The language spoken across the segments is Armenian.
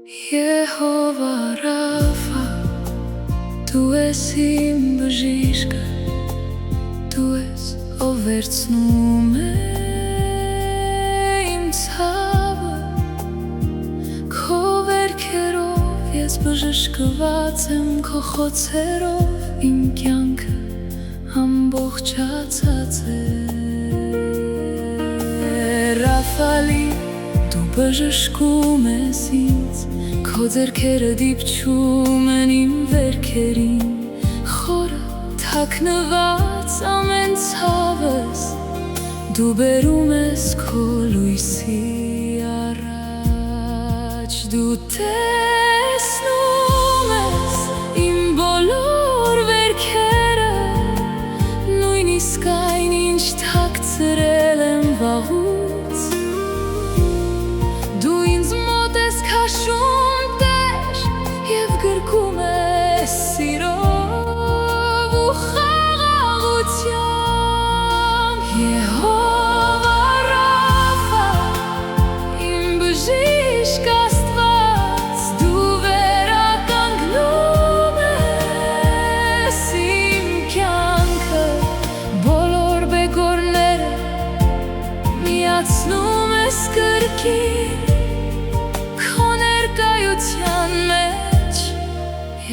Եհովա Ռաֆա, դու ես իմ բժիշկը, դու ես ով վերցնում է իմ ցավը, քո վերքերով ես բժշկված եմ, քո խոցերով իմ կյանքը ամբողջացած է։ Ռաֆալի, դու բժշկում ես ինձ, քո ձեռքերը դիպչում են իմ վերքերին, խորը թաքնված ամեն ցավս դու բերում ես քո լույսի առաջ, դու տեսնում ես իմ բոլոր վերքերը, նույնիսկ այն ինչ թաքցրել եմ վաղուց, դու ինձ մոտ ես քաշում տեր և գրկում ես սիրով ու խաղաղությամբ։ Եհովա Ռաֆա, իմ բժիշկ Աստված, դու վերականգնում ես իմ կյանքը, բոլոր բեկորները միացնում ես կրկին, քո ներկայության մեջ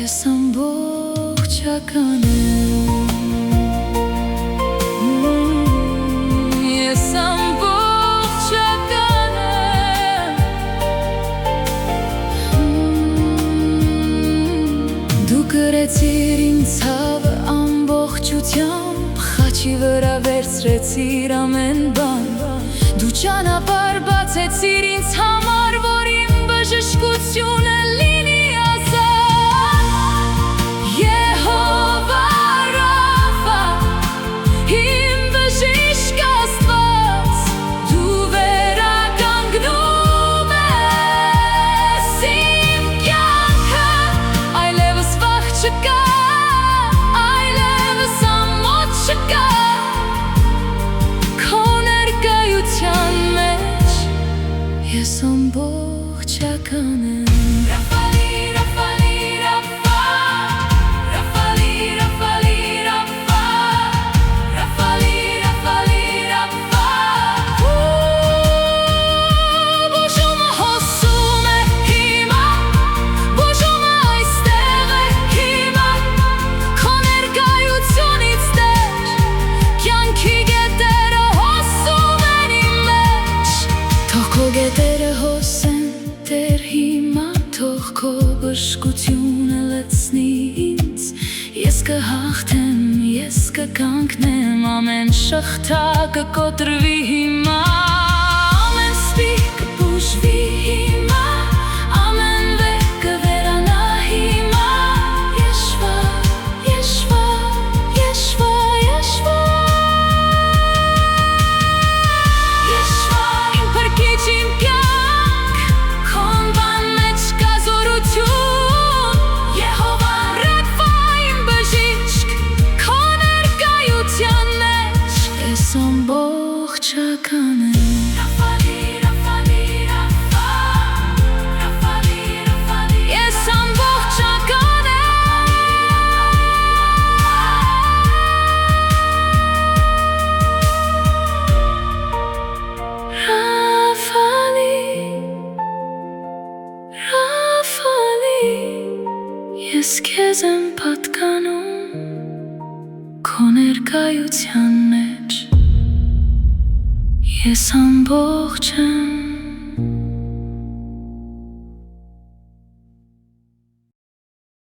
ես ամբողջական եմ, ես ամբողջական եմ։ Դու կրեցիր իմ ցավը ամբողջությամբ, խաչի վրա վերցրեցիր ամեն բան, դու ճանապարհ բացեցիր ինձ համար, որ իմ բժշկությունը լինի ազատ։ Եհովա Ռաֆա, իմ բժիշկ Աստված, դու վերականգնում ես իմ կյանքը, այլևս վախ չկա, այլևս ամոթ չկա, քո ներկայության մեջ ես ամբողջական եմ։ Ռաֆալի, Ռաֆալի, Ռաֆա, Ռաֆալի, Ռաֆալի, Ռաֆա, Ռաֆալի, Ռաֆալի, Ռաֆա, բուժումը հոսում է հիմա, բուժումը այստեղ է հիմա, քո ներկայությունից Տեր, կյանքի գետերը հոսում են իմ մեջ, թող քո գետերը հոսեն Տեր հիմա, թող քո բժշկությունը լցնի ինձ, ես կհաղթեմ, ես կկանգնեմ, ամեն շղթա կկոտրվի հիմա, ամեն սպիգ կբուժվի հիմա, ամեն վեր կվերանա հիմա, Եշվա, Եշվա, Եշվա, Եշվա, Եշվա, իմ փրկիչ, իմ կյանք, քո անվան մեջ կա զորություն, Եհովա Ռաֆա, իմ բժիշկ, քո ներկայության մեջ ես ամբողջական եմ։ Ռաֆալի, Ռաֆալի, Ռաֆա, Ռաֆալի, Ռաֆալի, ես ամբողջական եմ։ Ռաֆալի, Ռաֆալի, ես քեզ եմ պատկանում, քո ներկայության մեջ ես ամբողջ եմ։